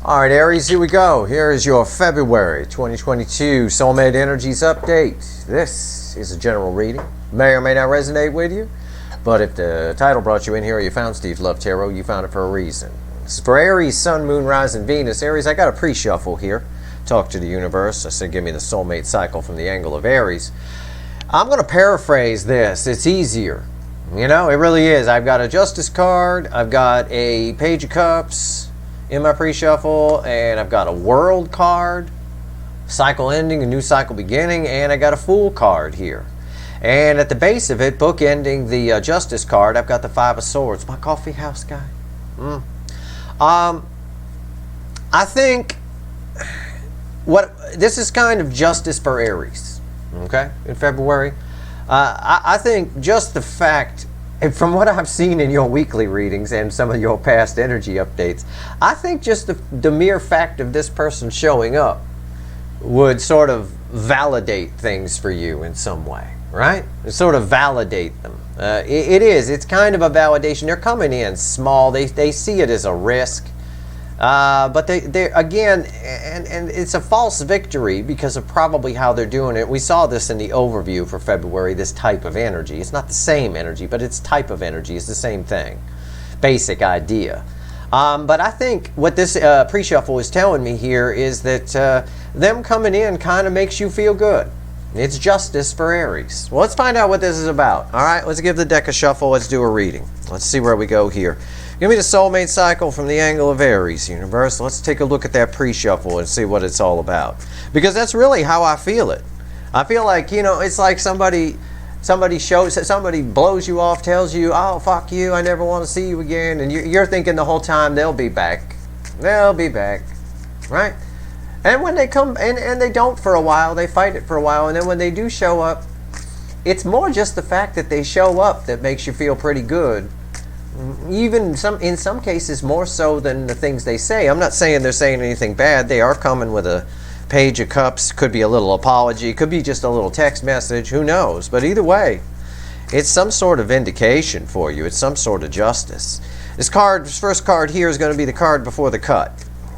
All right, Aries, here we go. Here is your February 2022 Soulmate Energies update. This is a general reading. May or may not resonate with you, but if the title brought you in here or you found Steve Love Tarot, you found it for a reason. This is for Aries, Sun, Moon, Rising, Venus. Aries, I got a pre-shuffle here. Talk to the universe. I said give me the soulmate cycle from the angle of Aries. I'm going to paraphrase this. It's easier. You know, it really is. I've got a Justice card. I've got a Page of Cups in my pre-shuffle, and I've got a World card, cycle ending, a new cycle beginning, and I got a Fool card here. And at the base of it, bookending the Justice card, I've got the Five of Swords. My coffee house guy. I think this is kind of justice for Aries, okay, in February. I think just the fact, and from what I've seen in your weekly readings and some of your past energy updates, I think just the mere fact of this person showing up would sort of validate things for you in some way, right? Sort of validate them. It's kind of a validation. They're coming in small. They see it as a risk. But they again, and it's a false victory because of probably how they're doing it. We saw this in the overview for February, this type of energy. It's not the same energy, but it's type of energy. It's the same thing. Basic idea. But I think what this pre-shuffle is telling me here is that them coming in kind of makes you feel good. It's justice for Aries. Well, let's find out what this is about. All right, let's give the deck a shuffle. Let's do a reading. Let's see where we go here. Give me the soulmate cycle from the angle of Aries, universe. Let's take a look at that pre-shuffle and see what it's all about. Because that's really how I feel it. I feel like, you know, it's like somebody blows you off, tells you, oh, fuck you, I never want to see you again. And you're thinking the whole time, they'll be back. They'll be back. Right? And when they come, and they don't for a while, they fight it for a while, and then when they do show up, it's more just the fact that they show up that makes you feel pretty good. Even in some cases more so than the things they say. I'm not saying they're saying anything bad. They are coming with a Page of Cups. Could be a little apology. Could be just a little text message. Who knows? But either way, it's some sort of vindication for you. It's some sort of justice. This first card here is going to be the card before the cut.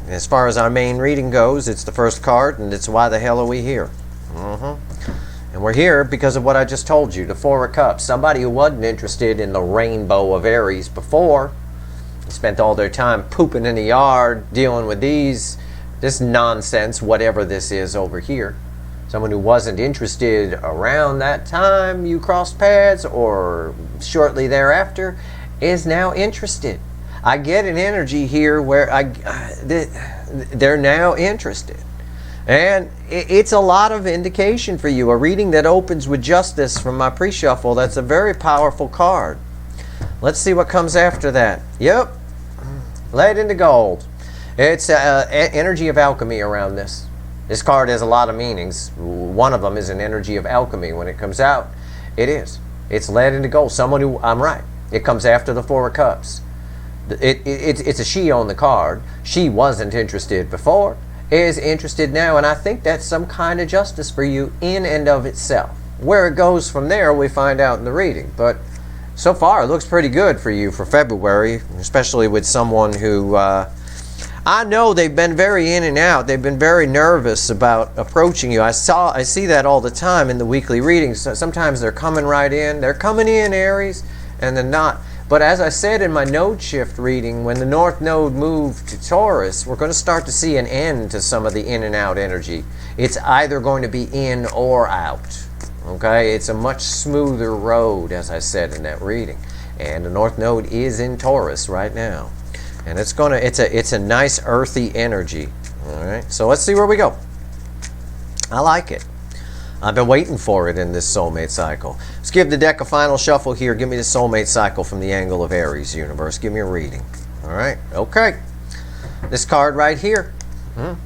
As far as our main reading goes, it's the first card, and it's why the hell are we here? And we're here because of what I just told you, the Four of Cups. Somebody who wasn't interested in the rainbow of Aries before, spent all their time pooping in the yard, dealing with this nonsense, whatever this is over here. Someone who wasn't interested around that time you crossed paths or shortly thereafter is now interested. I get an energy here where they're now interested. And it's a lot of indication for you. A reading that opens with justice from my pre-shuffle, that's a very powerful card. Let's see what comes after that. Yep, lead into gold. It's energy of alchemy around this. This card has a lot of meanings. One of them is an energy of alchemy. When it comes out, it is. It's lead into gold. Someone who, I'm right, it comes after the Four of Cups. It's a she on the card. She wasn't interested before, is interested now, and I think that's some kind of justice for you in and of itself. Where it goes from there, we find out in the reading. But so far, it looks pretty good for you for February, especially with someone who, I know they've been very in and out. They've been very nervous about approaching you. I see that all the time in the weekly readings. So sometimes they're coming right in. They're coming in, Aries, and they're not. But as I said in my node shift reading, when the North Node moved to Taurus, we're going to start to see an end to some of the in and out energy. It's either going to be in or out. Okay? It's a much smoother road, as I said in that reading. And the North Node is in Taurus right now. And it's a nice earthy energy. All right? So let's see where we go. I like it. I've been waiting for it in this soulmate cycle. Let's give the deck a final shuffle here. Give me the soulmate cycle from the angle of Aries, universe. Give me a reading. All right. Okay. This card right here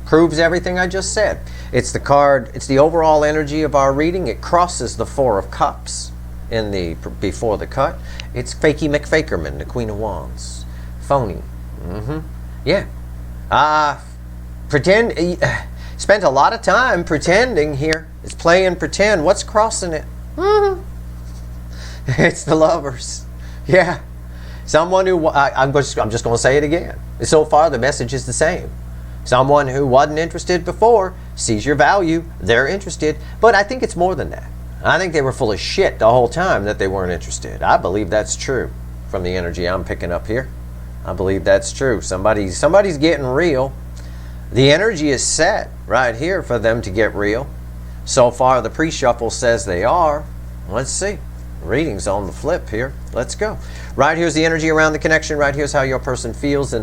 proves everything I just said. It's the card. It's the overall energy of our reading. It crosses the Four of Cups in the before the cut. It's Fakey McFakerman, the Queen of Wands. Phony. Yeah. Spent a lot of time pretending here. It's playing pretend. What's crossing it? It's the Lovers. Yeah. Someone who, I'm just going to say it again. So far, the message is the same. Someone who wasn't interested before sees your value, they're interested, but I think it's more than that. I think they were full of shit the whole time that they weren't interested. I believe that's true from the energy I'm picking up here. I believe that's true. Somebody's getting real. The energy is set right here for them to get real. So far, the pre-shuffle says they are. Let's see. Readings on the flip here. Let's go. Right here's the energy around the connection. Right here's how your person feels in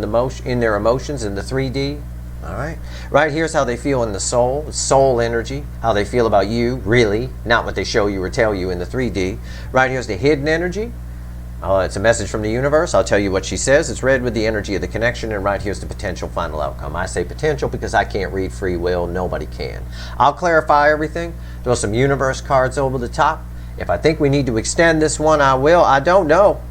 their emotions in the 3D. All right. Right here's how they feel in the soul energy, how they feel about you, really, not what they show you or tell you in the 3D. Right here's the hidden energy. It's a message from the universe. I'll tell you what she says. It's read with the energy of the connection, and right here's the potential final outcome. I say potential because I can't read free will. Nobody can. I'll clarify everything. Throw some universe cards over the top. If I think we need to extend this one, I will. I don't know.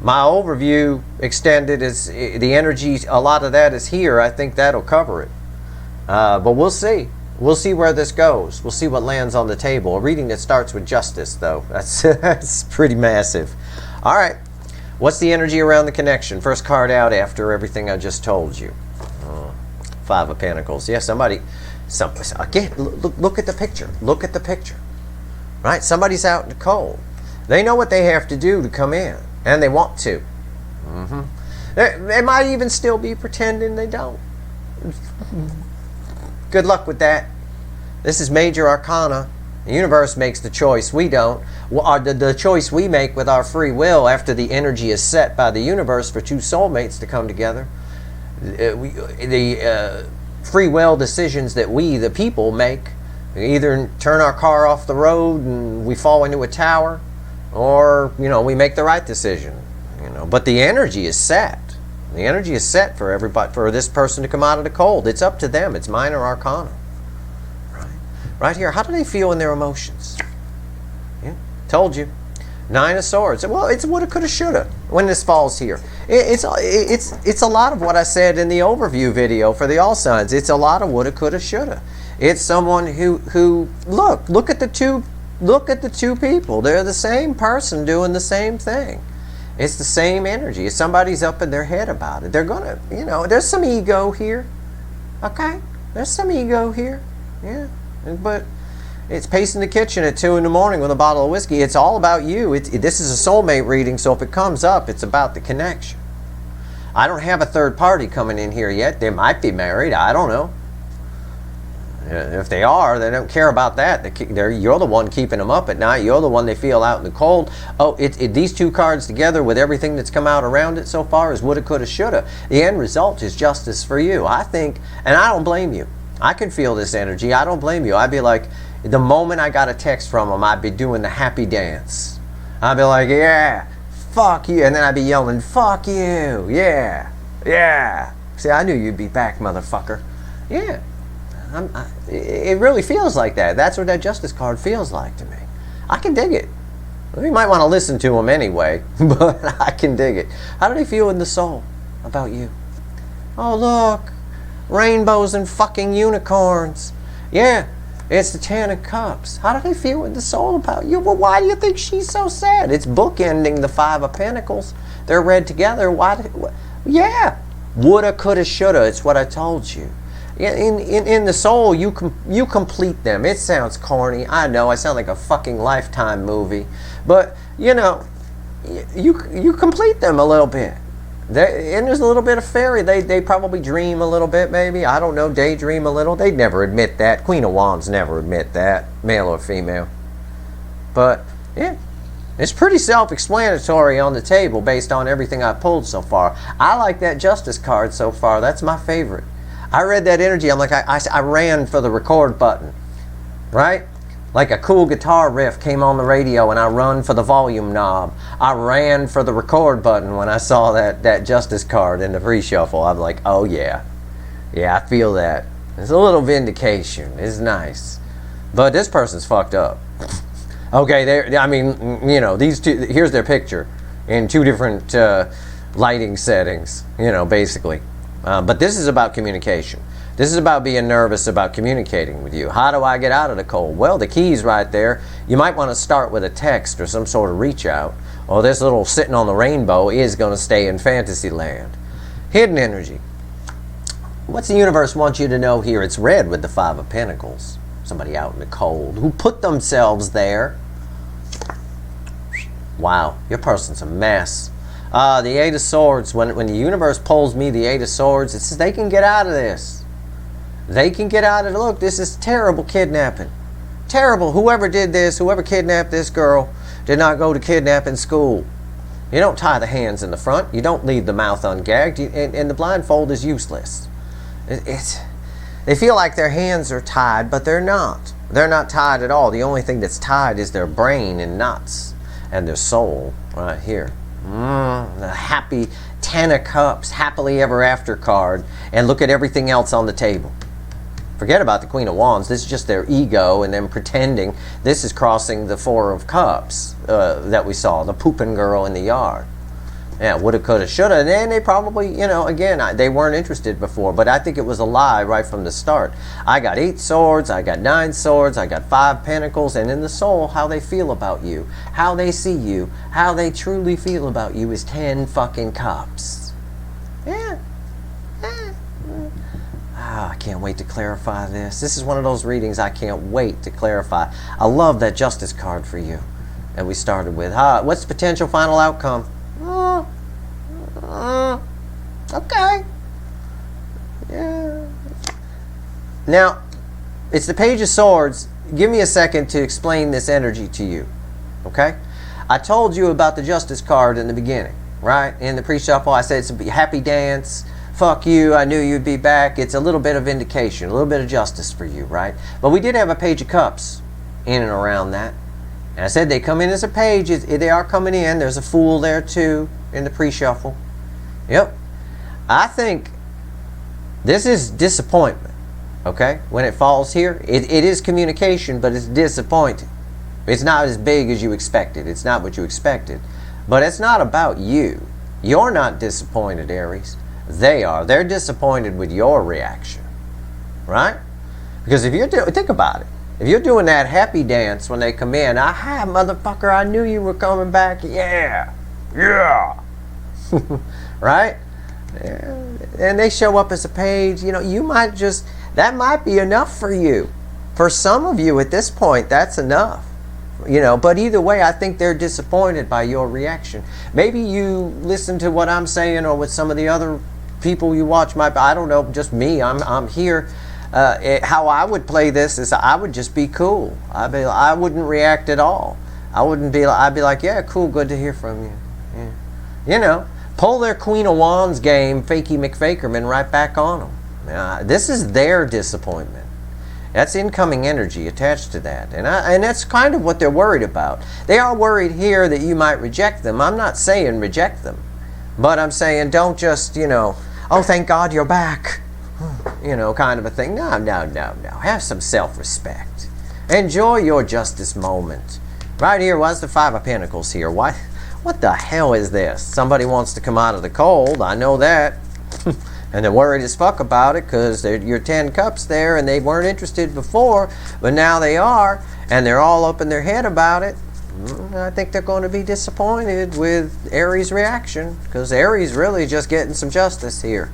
My overview extended is the energy. A lot of that is here. I think that'll cover it. But we'll see. We'll see where this goes. We'll see what lands on the table. A reading that starts with justice, though. That's pretty massive. All right. What's the energy around the connection? First card out after everything I just told you. Five of Pentacles. Yeah, again, look at the picture. Look at the picture. Right? Somebody's out in the cold. They know what they have to do to come in. And they want to. They might even still be pretending they don't. Good luck with that. This is major arcana. The universe makes the choice. We don't. The choice we make with our free will after the energy is set by the universe for two soulmates to come together. The free will decisions that we, the people, make. We either turn our car off the road and we fall into a tower, or we make the right decision. But the energy is set. The energy is set for everybody, for this person to come out of the cold. It's up to them. It's minor arcana. Right here, how do they feel in their emotions? Yeah, told you. 9 of Swords. Well, it's woulda, coulda, shoulda when this falls here. It's a lot of what I said in the overview video for the all signs. It's a lot of woulda, coulda, shoulda. It's someone who look at the two people. They're the same person doing the same thing. It's the same energy. If somebody's up in their head about it, they're gonna, there's some ego here. Okay, there's some ego here. Yeah. But it's pacing the kitchen at 2 in the morning with a bottle of whiskey. It's all about you. This is a soulmate reading, so if it comes up, it's about the connection. I don't have a third party coming in here yet. They might be married. I don't know. If they are, they don't care about that. You're the one keeping them up at night. You're the one they feel out in the cold. Oh, these two cards together with everything that's come out around it so far is woulda, coulda, shoulda. The end result is justice for you. I think, and I don't blame you. I can feel this energy. I don't blame you. I'd be like, the moment I got a text from them, I'd be doing the happy dance. I'd be like, yeah, fuck you. And then I'd be yelling, fuck you. Yeah, yeah. See, I knew you'd be back, motherfucker. Yeah. It really feels like that. That's what that justice card feels like to me. I can dig it. You might want to listen to them anyway, but I can dig it. How do they feel in the soul about you? Oh, look. Rainbows and fucking unicorns. Yeah, it's the 10 of Cups. How do they feel in the soul about you? Well, why do you think she's so sad? It's bookending the 5 of Pentacles. They're read together. Yeah. Woulda, coulda, shoulda. It's what I told you. In the soul, you complete them. It sounds corny. I know. I sound like a fucking Lifetime movie. But, you complete them a little bit. And there's a little bit of fairy. They probably dream a little bit, maybe. I don't know. Daydream a little. They'd never admit that. Queen of Wands never admit that, male or female. But, yeah. It's pretty self-explanatory on the table based on everything I pulled so far. I like that Justice card so far. That's my favorite. I read that energy. I'm like, I ran for the record button. Right? Like a cool guitar riff came on the radio and I run for the volume knob. I ran for the record button when I saw that Justice card in the pre-shuffle. I'm like, oh yeah. Yeah, I feel that. It's a little vindication. It's nice. But this person's fucked up. Okay, these two, here's their picture in 2 different lighting settings, basically. But this is about communication. This is about being nervous about communicating with you. How do I get out of the cold? Well, the key's right there. You might want to start with a text or some sort of reach out. Or this little sitting on the rainbow is going to stay in fantasy land. Hidden energy. What's the universe want you to know here? It's red with the Five of Pentacles. Somebody out in the cold who put themselves there. Wow, your person's a mess. The Eight of Swords, when the universe pulls me the Eight of Swords, it says they can get out of this. They can get out of it. Look, this is terrible kidnapping. Terrible. Whoever did this, whoever kidnapped this girl, did not go to kidnapping school. You don't tie the hands in the front. You don't leave the mouth ungagged. And the blindfold is useless. They feel like their hands are tied, but they're not. They're not tied at all. The only thing that's tied is their brain and nuts and their soul right here. The happy Ten of Cups, happily ever after card, and look at everything else on the table. Forget about the Queen of Wands. This is just their ego and them pretending. This is crossing the Four of Cups that we saw, the pooping girl in the yard. Yeah, woulda, coulda, shoulda. And then they probably, you know, again, they weren't interested before, but I think it was a lie right from the start. I got 8 swords, I got 9 swords, I got 5 pentacles, and in the soul, how they feel about you, how they see you, how they truly feel about you is 10 fucking cups. Yeah. I can't wait to clarify this. This is one of those readings I can't wait to clarify. I love that Justice card for you that we started with. What's the potential final outcome? Okay. Yeah. Now, it's the Page of Swords. Give me a second to explain this energy to you. Okay? I told you about the Justice card in the beginning, right? In the pre-shuffle, I said it's a happy dance. Fuck you, I knew you'd be back. It's a little bit of vindication, a little bit of justice for you, right? But we did have a Page of Cups in and around that. And I said they come in as a page. They are coming in. There's a Fool there too in the pre-shuffle. Yep. I think this is disappointment, okay? When it falls here, it is communication, but it's disappointing. It's not as big as you expected. It's not what you expected. But it's not about you. You're not disappointed, Aries. They are. They're disappointed with your reaction, right? Because if you're think about it. If you're doing that happy dance when they come in, aha, motherfucker, I knew you were coming back. Yeah. Yeah. Right? Yeah. And they show up as a page. You know, you might just, that might be enough for you. For some of you at this point, that's enough. You know, but either way, I think they're disappointed by your reaction. Maybe you listen to what I'm saying or what some of the other people you watch might, I don't know, just me. I'm here. How I would play this is I would just be cool. I wouldn't react at all. I'd be like, yeah, cool, good to hear from you. Yeah. You know, pull their Queen of Wands game, Fakey McFakerman, right back on them. This is their disappointment. That's incoming energy attached to that. And that's kind of what they're worried about. They are worried here that you might reject them. I'm not saying reject them. But I'm saying don't just, you know, oh, thank God you're back. You know, kind of a thing. No. Have some self-respect. Enjoy your justice moment. Right here was the Five of Pentacles here. What the hell is this? Somebody wants to come out of the cold. I know that. And they're worried as fuck about it because you're 10 cups there and they weren't interested before, but now they are, and they're all up in their head about it. I think they're going to be disappointed with Aries' reaction because Aries really just getting some justice here.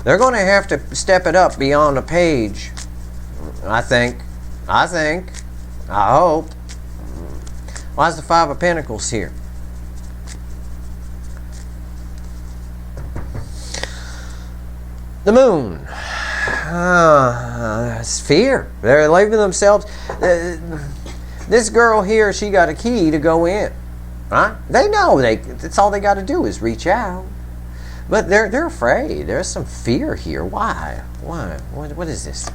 They're going to have to step it up beyond a page, I think. I hope. Why is the Five of Pentacles here? The Moon. It's fear. They're leaving themselves. This girl here, she got a key to go in. Right? They know that's all they got to do is reach out. But they're afraid. There's some fear here. Why? What is this?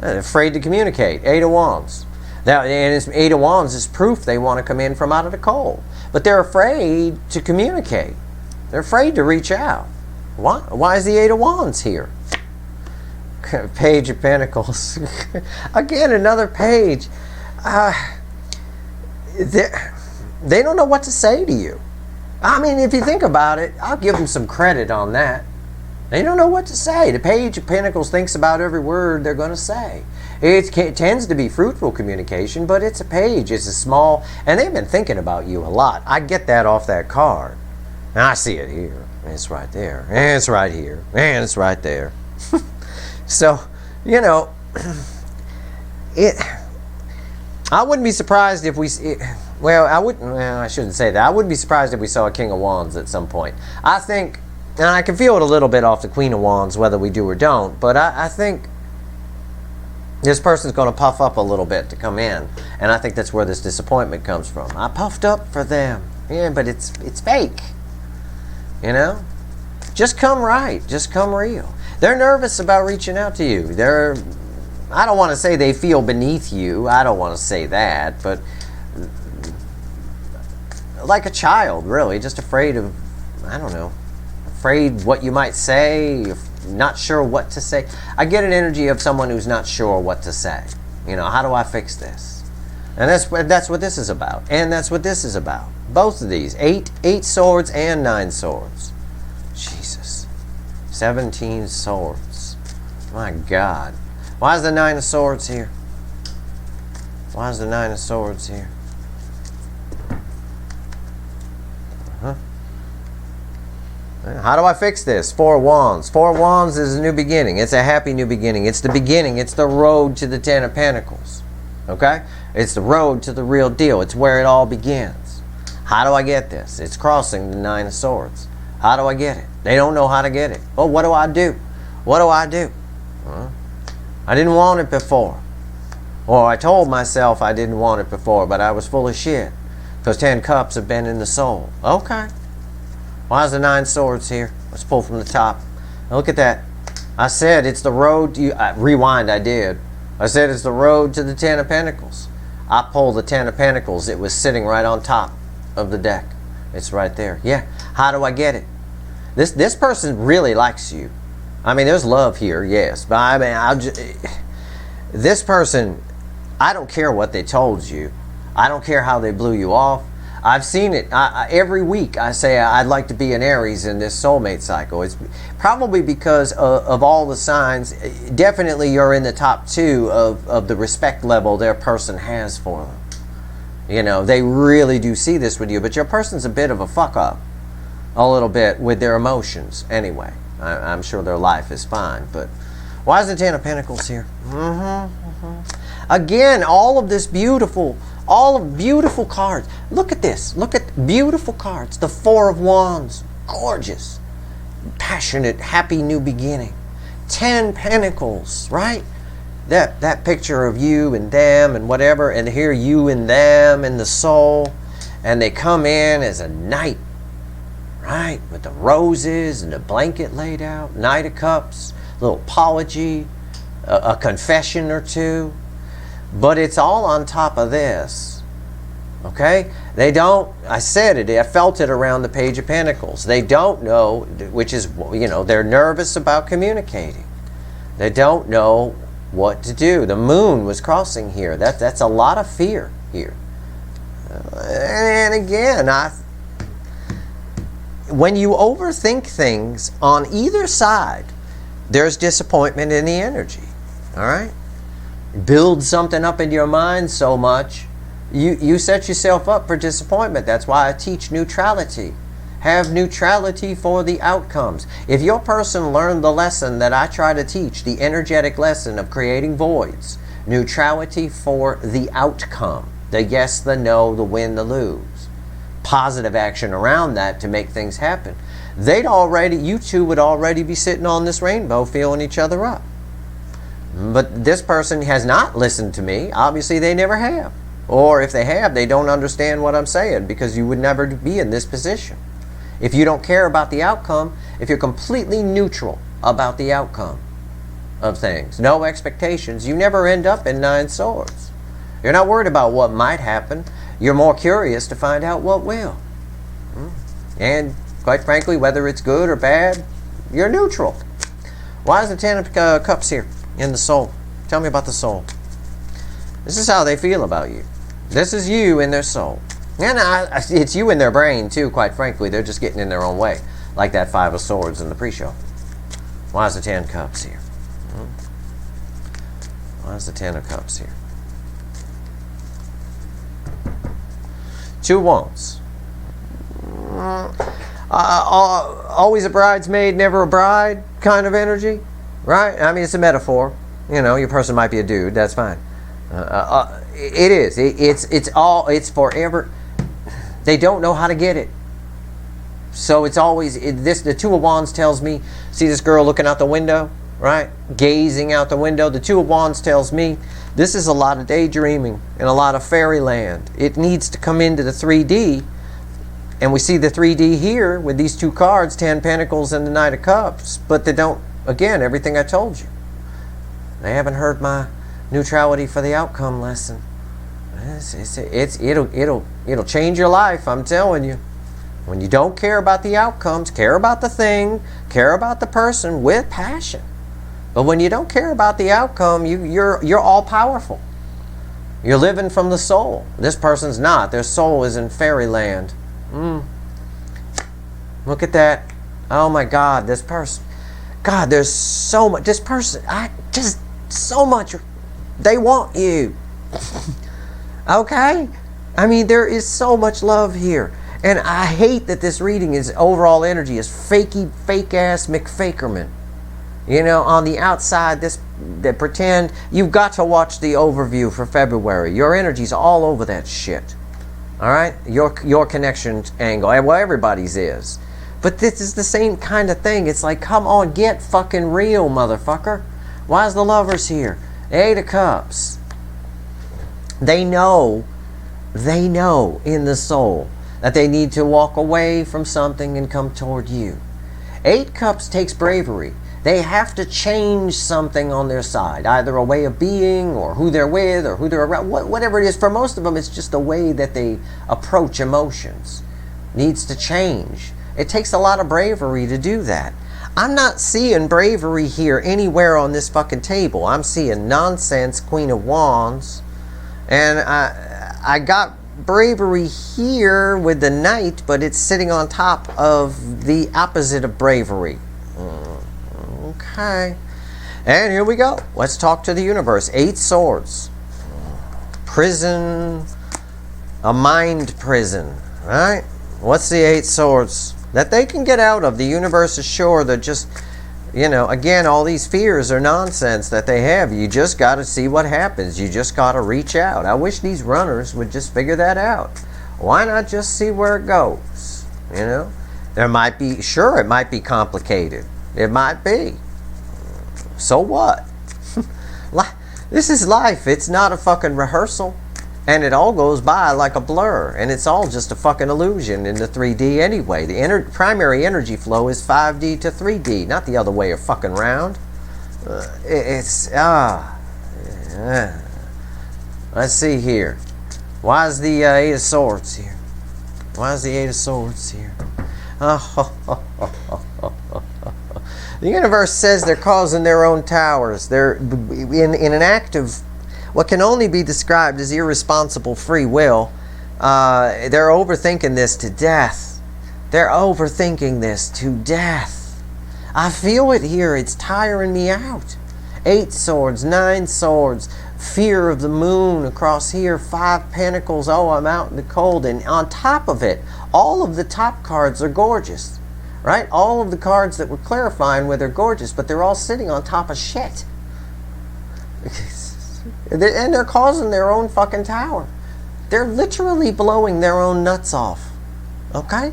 They're afraid to communicate. Eight of Wands. Now, and it's Eight of Wands is proof they want to come in from out of the cold. But they're afraid to communicate. They're afraid to reach out. Why is the Eight of Wands here? Page of Pentacles. Again, another page. They don't know what to say to you. I mean, if you think about it, I'll give them some credit on that. They don't know what to say. The Page of Pentacles thinks about every word they're going to say. It tends to be fruitful communication, but it's a page. It's a small, and they've been thinking about you a lot. I get that off that card. And I see it here. It's right there. And it's right here. And it's right there. So, you know, I wouldn't be surprised if we, I shouldn't say that. I wouldn't be surprised if we saw a King of Wands at some point. I think, and I can feel it a little bit off the Queen of Wands, whether we do or don't, but I think this person's going to puff up a little bit to come in. And I think that's where this disappointment comes from. I puffed up for them. Yeah, but it's fake. You know? Just come right. Just come real. They're nervous about reaching out to you. I don't want to say they feel beneath you. I don't want to say that. But like a child, really. Just afraid of, I don't know. Afraid what you might say. Not sure what to say. I get an energy of someone who's not sure what to say. You know, how do I fix this? And that's what this is about. And that's what this is about. Both of these. 8 swords and 9 swords. Jesus. 17 swords. My God. Why is the 9 of swords here? Why is the 9 of swords here? How do I fix this? 4 of Wands. 4 of Wands is a new beginning. It's a happy new beginning. It's the beginning. It's the road to the 10 of Pentacles. Okay? It's the road to the real deal. It's where it all begins. How do I get this? It's crossing the 9 of Swords. How do I get it? They don't know how to get it. Oh, what do I do? What do I do? I didn't want it before. Or I told myself I didn't want it before, but I was full of shit. Because 10 cups have been in the soul. Okay. Why is the 9 swords here? Let's pull from the top. Now look at that. I said it's the road to rewind, I did. I said it's the road to the 10 of Pentacles. I pulled the 10 of Pentacles. It was sitting right on top of the deck. It's right there. Yeah. How do I get it? This person really likes you. I mean, there's love here, yes. But I mean, this person, I don't care what they told you. I don't care how they blew you off. I've seen it. Every week I say I'd like to be an Aries in this soulmate cycle. It's probably because of all the signs. Definitely you're in the top 2 of the respect level their person has for them. You know, they really do see this with you. But your person's a bit of a fuck up. A little bit with their emotions anyway. I'm sure their life is fine. But why is the 10 of Pentacles here? Again, all of this beautiful cards. Look at this. Look at beautiful cards. The 4 of Wands. Gorgeous. Passionate, happy new beginning. 10 Pentacles, right? That picture of you and them and whatever. And here you and them and the soul. And they come in as a knight. Right? With the roses and the blanket laid out. Knight of Cups. Little apology. A confession or two. But it's all on top of this. Okay? They don't, I said it, I felt it around the Page of Pentacles. They don't know, which is, you know, they're nervous about communicating. They don't know what to do. The moon was crossing here. That's a lot of fear here. And again, when you overthink things on either side, there's disappointment in the energy. All right? Build something up in your mind so much, you set yourself up for disappointment. That's why I teach neutrality. Have neutrality for the outcomes. If your person learned the lesson that I try to teach, the energetic lesson of creating voids, neutrality for the outcome, the yes, the no, the win, the lose, positive action around that to make things happen, you two would already be sitting on this rainbow feeling each other up. But this person has not listened to me. Obviously, they never have. Or if they have, they don't understand what I'm saying, because you would never be in this position. If you don't care about the outcome, if you're completely neutral about the outcome of things, no expectations, you never end up in 9 swords. You're not worried about what might happen. You're more curious to find out what will. And quite frankly, whether it's good or bad, you're neutral. Why is the 10 of Cups here? In the soul. Tell me about the soul. This is how they feel about you. This is you in their soul. And it's you in their brain too, quite frankly. They're just getting in their own way. Like that 5 of Swords in the pre-show. Why is the 10 of Cups here? Why is the 10 of Cups here? 2 Wands. Always a bridesmaid, never a bride kind of energy. right? I mean, it's a metaphor. You know, your person might be a dude. That's fine. It is. It's forever. They don't know how to get it. So it's always the Two of Wands tells me. See this girl looking out the window, right? Gazing out the window. The Two of Wands tells me this is a lot of daydreaming and a lot of fairyland. It needs to come into the 3D. And we see the 3D here with these two cards, 10 Pentacles and the Knight of Cups. But they don't, again, everything I told you. They haven't heard my neutrality for the outcome lesson. It'll change your life, I'm telling you. When you don't care about the outcomes, care about the thing, care about the person with passion. But when you don't care about the outcome, you're all powerful. You're living from the soul. This person's not. Their soul is in fairyland. Look at that. Oh my God, this person. God, there's so much. This person, so much. They want you. Okay? I mean, there is so much love here. And I hate that this reading is overall energy is fake ass McFakerman. You know, on the outside, they pretend. You've got to watch the overview for February. Your energy's all over that shit. All right? Your connection angle. Well, everybody's is. But this is the same kind of thing. It's like, come on, get fucking real, motherfucker. Why is the Lovers here? 8 of Cups. They know in the soul that they need to walk away from something and come toward you. 8 Cups takes bravery. They have to change something on their side, either a way of being or who they're with or who they're around, whatever it is. For most of them, it's just the way that they approach emotions. Needs to change. It takes a lot of bravery to do that. I'm not seeing bravery here anywhere on this fucking table. I'm seeing nonsense, Queen of Wands. And I got bravery here with the Knight, but it's sitting on top of the opposite of bravery. Okay. And here we go. Let's talk to the universe. 8 Swords. Prison. A mind prison. Right? What's the 8 Swords? That they can get out of. The universe is sure that just, you know, again, all these fears are nonsense that they have. You just got to see what happens. You just got to reach out. I wish these runners would just figure that out. Why not just see where it goes? You know? There might be, sure, it might be complicated. It might be. So what? This is life. It's not a fucking rehearsal. And it all goes by like a blur. And it's all just a fucking illusion in the 3D anyway. The primary energy flow is 5D to 3D, not the other way of fucking round. Yeah. Let's see here. Why is the 8 of Swords here? Why is the 8 of Swords here? The universe says they're causing their own towers. They're in an act of what can only be described as irresponsible free will. They're overthinking this to death. They're overthinking this to death. I feel it here. It's tiring me out. 8 Swords, 9 Swords, fear of the moon across here, 5 Pentacles. Oh, I'm out in the cold. And on top of it, all of the top cards are gorgeous. Right? All of the cards that we're clarifying with are gorgeous, but they're all sitting on top of shit. And they're causing their own fucking tower. They're literally blowing their own nuts off. Okay?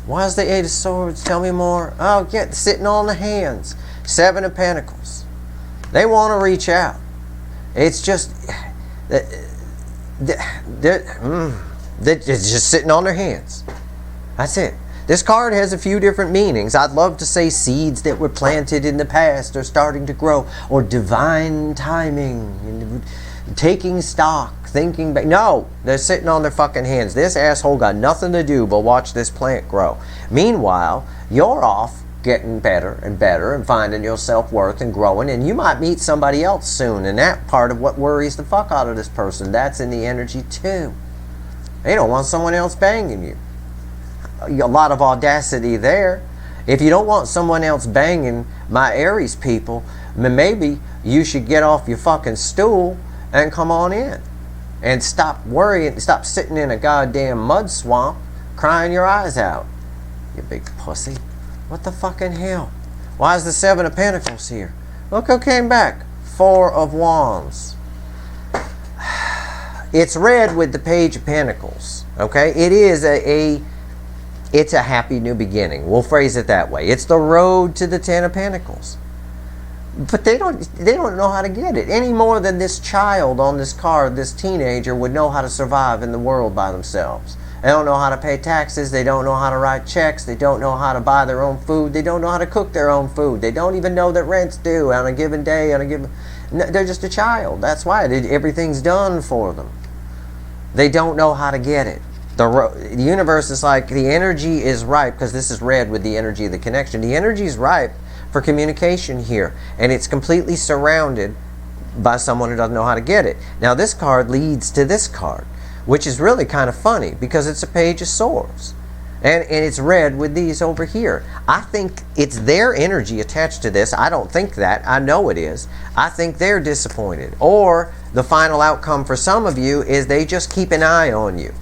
Why is the 8 of Swords? Tell me more. Oh, yeah, sitting on the hands. 7 of Pentacles. They want to reach out. It's just... They're just sitting on their hands. That's it. This card has a few different meanings. I'd love to say seeds that were planted in the past are starting to grow, or divine timing, taking stock, thinking back. No, they're sitting on their fucking hands. This asshole got nothing to do but watch this plant grow. Meanwhile, you're off getting better and better and finding your self-worth and growing, and you might meet somebody else soon, and that part of what worries the fuck out of this person. That's in the energy too. They don't want someone else banging you. A lot of audacity there. If you don't want someone else banging my Aries people, maybe you should get off your fucking stool and come on in. And stop worrying, stop sitting in a goddamn mud swamp crying your eyes out. You big pussy. What the fucking hell? Why is the 7 of Pentacles here? Look who came back. Four of Wands. It's red with the Page of Pentacles. Okay? It is it's a happy new beginning. We'll phrase it that way. It's the road to the Ten of Pentacles. But they don't know how to get it any more than this child on this card, this teenager, would know how to survive in the world by themselves. They don't know how to pay taxes. They don't know how to write checks. They don't know how to buy their own food. They don't know how to cook their own food. They don't even know that rent's due on a given day. They're just a child. That's why everything's done for them. They don't know how to get it. The universe is like, the energy is ripe, because this is red with the energy of the connection. The energy is ripe for communication here, and it's completely surrounded by someone who doesn't know how to get it. Now this card leads to this card, which is really kind of funny because it's a Page of Swords, and it's red with these over here. I think it's their energy attached to this. I don't think that. I know it is. I think they're disappointed, or the final outcome for some of you is they just keep an eye on you,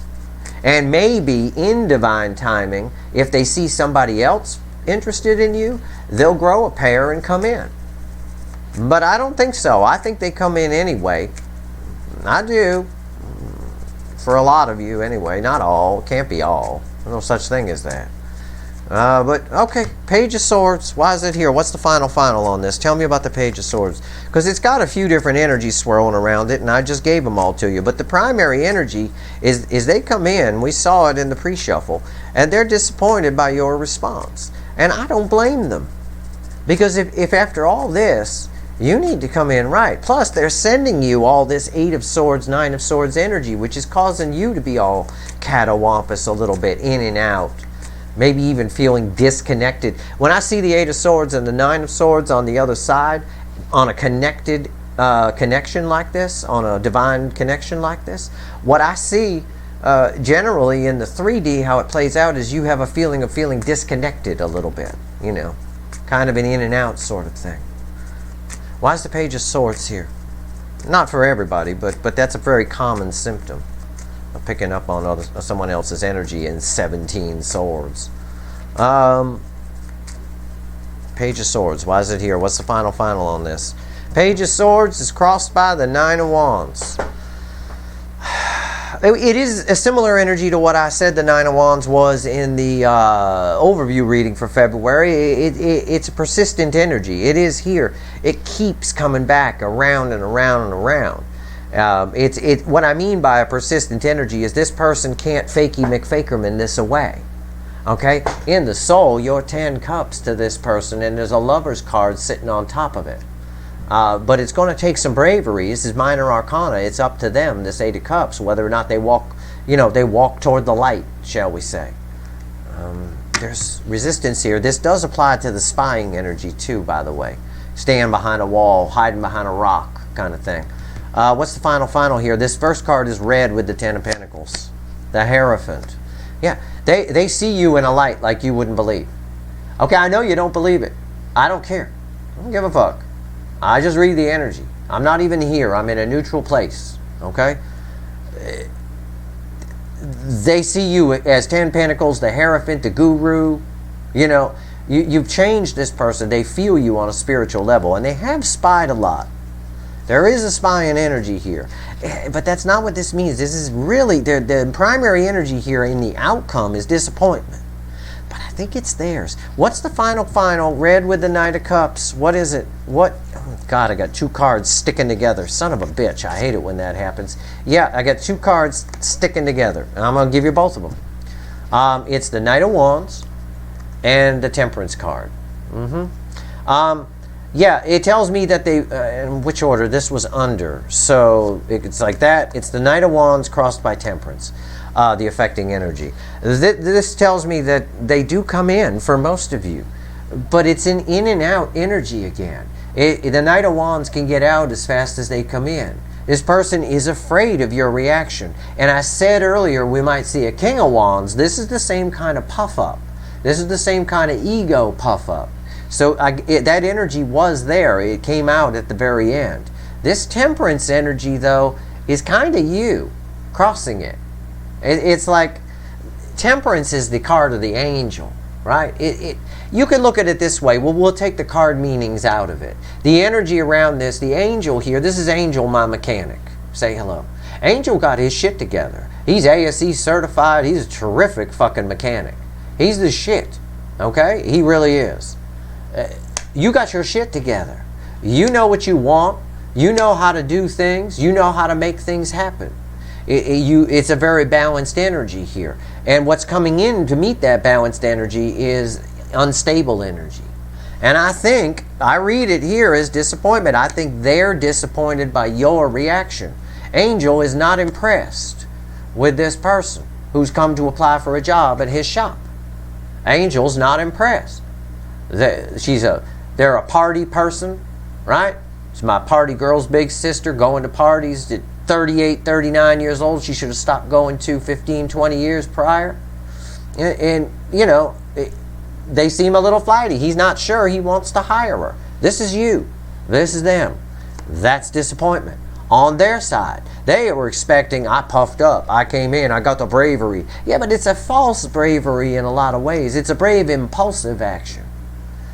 and maybe in divine timing, if they see somebody else interested in you, they'll grow a pair and come in. But I don't think so. I think they come in anyway. I do. For a lot of you anyway. Not all. Can't be all. There's no such thing as that. But okay, Page of Swords. Why is it here? What's the final on this? Tell me about the Page of Swords, because it's got a few different energies swirling around it, and I just gave them all to you. But the primary energy is they come in. We saw it in the pre-shuffle, and they're disappointed by your response. And I don't blame them, because if after all this, you need to come in right. Plus, they're sending you all this 8 of Swords, 9 of Swords energy, which is causing you to be all catawampus a little bit, in and out. Maybe even feeling disconnected. When I see the 8 of Swords and the 9 of Swords on the other side, on a connected connection like this, on a divine connection like this, what I see generally in the 3D, how it plays out, is you have a feeling of feeling disconnected a little bit, you know, kind of an in and out sort of thing. Why is the Page of Swords here? Not for everybody, but that's a very common symptom of picking up on someone else's energy in 17 swords. Page of Swords, why is it here? What's the final on this? Page of Swords is crossed by the 9 of Wands. It is a similar energy to what I said the 9 of Wands was in the overview reading for February. It's a persistent energy. It is here. It keeps coming back around and around and around. What I mean by a persistent energy is this person can't fakey McFakerman this away. Okay? In the soul, you're 10 cups to this person, and there's a Lover's card sitting on top of it. But it's going to take some bravery. This is minor arcana. It's up to them, this 8 of Cups, whether or not they walk, they walk toward the light, shall we say. There's resistance here. This does apply to the spying energy too, by the way. Stand behind a wall, hiding behind a rock kind of thing. What's the final here? This first card is red with the 10 of Pentacles. The Hierophant. Yeah, they see you in a light like you wouldn't believe. Okay, I know you don't believe it. I don't care. I don't give a fuck. I just read the energy. I'm not even here. I'm in a neutral place. Okay? They see you as 10 Pentacles, the Hierophant, the Guru. You've changed this person. They feel you on a spiritual level, and they have spied a lot. There is a spying energy here. But that's not what this means. This is really, the primary energy here in the outcome is disappointment. But I think it's theirs. What's the final? Red with the Knight of Cups. What is it? What? Oh God, I got 2 cards sticking together. Son of a bitch. I hate it when that happens. Yeah, I got 2 cards sticking together. And I'm going to give you both of them. It's the Knight of Wands and the Temperance card. Yeah, it tells me that they, in which order? This was under. So it's like that. It's the Knight of Wands crossed by Temperance, the affecting energy. This tells me that they do come in for most of you, but it's an in and out energy again. The Knight of Wands can get out as fast as they come in. This person is afraid of your reaction. And I said earlier we might see a King of Wands. This is the same kind of puff up. This is the same kind of ego puff up. So that energy was there. It came out at the very end. This Temperance energy, though, is kind of you crossing it. It's like Temperance is the card of the angel. right? You can look at it this way. Well, we'll take the card meanings out of it. The energy around this, the angel here, this is Angel, my mechanic. Say hello. Angel got his shit together. He's ASE certified. He's a terrific fucking mechanic. He's the shit, okay? He really is. You got your shit together. You know what you want. You know how to do things. You know how to make things happen. It's a very balanced energy here. And what's coming in to meet that balanced energy is unstable energy. And I read it here as disappointment. I think they're disappointed by your reaction. Angel is not impressed with this person who's come to apply for a job at his shop. Angel's not impressed. They're a party person, right? It's my party girl's big sister going to parties at 38, 39 years old. She should have stopped going to 15, 20 years prior. And you know, they seem a little flighty. He's not sure he wants to hire her. This is you. This is them. That's disappointment. On their side, they were expecting, I puffed up, I came in, I got the bravery. Yeah, but it's a false bravery in a lot of ways. It's a brave, impulsive action.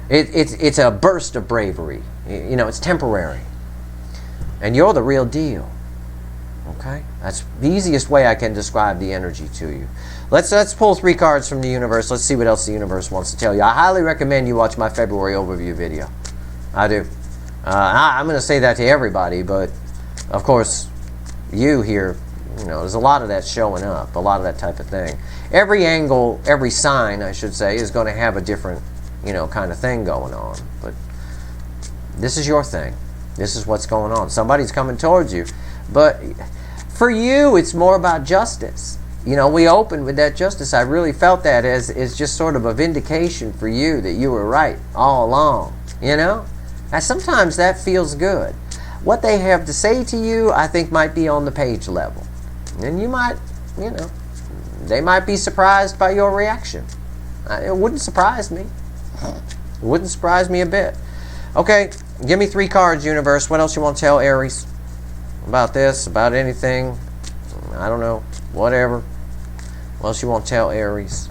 It's a burst of bravery. You know, it's temporary. And you're the real deal. Okay? That's the easiest way I can describe the energy to you. Let's pull 3 cards from the universe. Let's see what else the universe wants to tell you. I highly recommend you watch my February overview video. I do. I'm going to say that to everybody, but of course, you here, you know, there's a lot of that showing up, a lot of that type of thing. Every angle, every sign, I should say, is going to have a different, you know, kind of thing going on. But this is your thing. This is what's going on. Somebody's coming towards you. But for you, it's more about justice. You know, we opened with that justice. I really felt that as just sort of a vindication for you that you were right all along, you know? And sometimes that feels good. What they have to say to you, I think, might be on the page level. And you might, you know, they might be surprised by your reaction. It wouldn't surprise me. It wouldn't surprise me a bit. Okay, give me 3 cards, universe. What else you want to tell Aries? About this, about anything? I don't know. Whatever. What else you want to tell Aries?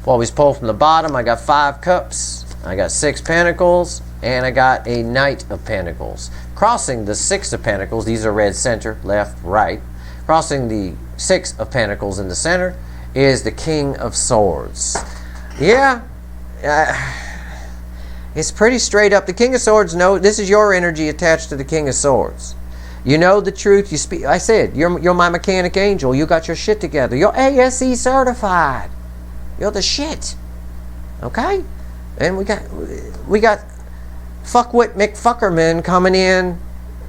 Always pull from the bottom. I got 5 cups. I got 6 pentacles. And I got a Knight of Pentacles. Crossing the 6 of Pentacles, these are red center, left, right. Crossing the 6 of Pentacles in the center is the King of Swords. Yeah, it's pretty straight up. The King of Swords, no, this is your energy attached to the King of Swords. You know the truth. You speak. I said, you're my mechanic angel. You got your shit together. You're ASE certified. You're the shit. Okay? And we got fuckwit McFuckerman coming in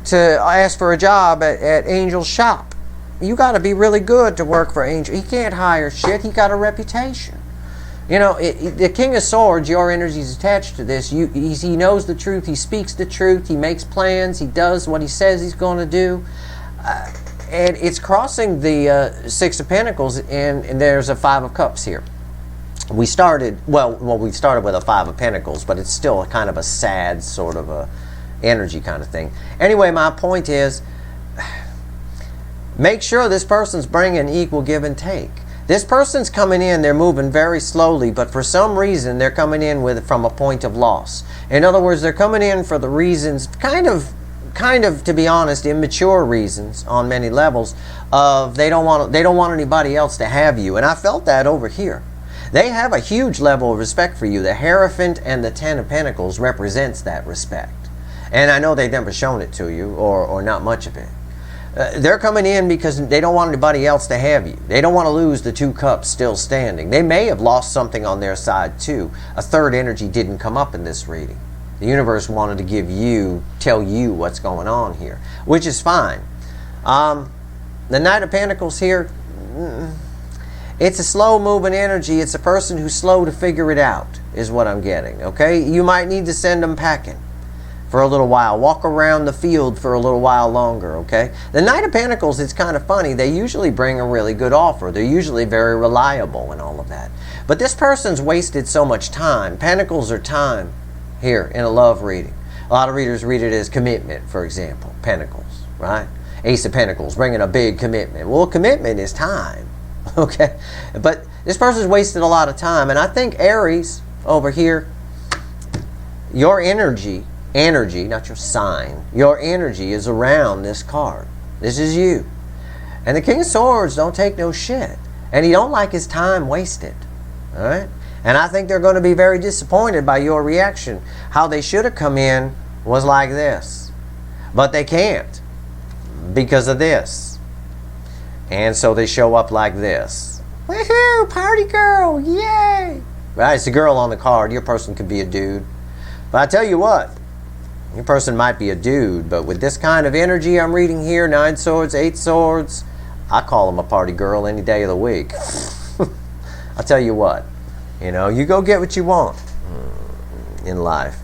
to ask for a job at Angel's shop. You got to be really good to work for Angel. He can't hire shit. He got a reputation. You know, the King of Swords, your energy is attached to this. He knows the truth. He speaks the truth. He makes plans. He does what he says he's going to do. And it's crossing the 6 of Pentacles, and there's a 5 of Cups here. We started with a 5 of Pentacles, but it's still kind of a sad sort of a energy kind of thing. Anyway, my point is, make sure this person's bringing equal give and take. This person's coming in, they're moving very slowly, but for some reason they're coming in from a point of loss. In other words, they're coming in for the reasons, kind of, to be honest, immature reasons on many levels of they don't want anybody else to have you. And I felt that over here. They have a huge level of respect for you. The Hierophant and the 10 of Pentacles represents that respect. And I know they've never shown it to you, or not much of it. They're coming in because they don't want anybody else to have you. They don't want to lose the 2 cups still standing. They may have lost something on their side too. A third energy didn't come up in this reading. The universe wanted to tell you what's going on here, which is fine. The Knight of Pentacles here, it's a slow-moving energy. It's a person who's slow to figure it out, is what I'm getting, okay? You might need to send them packing for a little while. Walk around the field for a little while longer, okay? The Knight of Pentacles, it's kind of funny. They usually bring a really good offer. They're usually very reliable and all of that. But this person's wasted so much time. Pentacles are time here in a love reading. A lot of readers read it as commitment, for example. Pentacles, right? Ace of Pentacles, bringing a big commitment. Well, commitment is time. Okay? But this person's wasted a lot of time. And I think Aries over here, your energy, not your sign, your energy is around this card. This is you. And the King of Swords don't take no shit. And he don't like his time wasted. All right? And I think they're going to be very disappointed by your reaction. How they should have come in was like this. But they can't because of this. And so they show up like this. Woohoo! Party girl! Yay! Right? It's a girl on the card. Your person could be a dude. But I tell you what, your person might be a dude, but with this kind of energy I'm reading here, 9 swords, 8 swords, I call them a party girl any day of the week. I'll tell you what, you know, you go get what you want in life.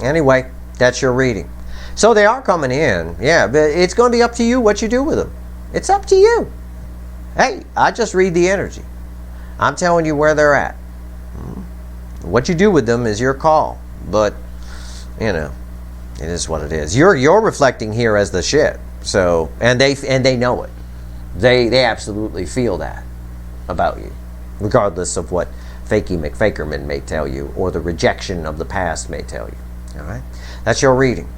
Anyway, that's your reading. So they are coming in, yeah, but it's going to be up to you what you do with them. It's up to you. Hey, I just read the energy. I'm telling you where they're at. What you do with them is your call. But, you know, it is what it is. You're reflecting here as the shit. So, and they know it. They absolutely feel that about you, regardless of what Fakey McFakerman may tell you, or the rejection of the past may tell you. All right? That's your reading.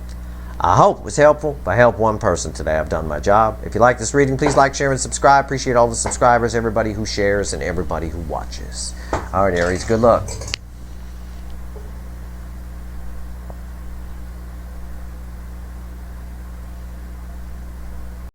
I hope it was helpful. If I helped one person today, I've done my job. If you like this reading, please like, share, and subscribe. Appreciate all the subscribers, everybody who shares, and everybody who watches. All right, Aries, good luck.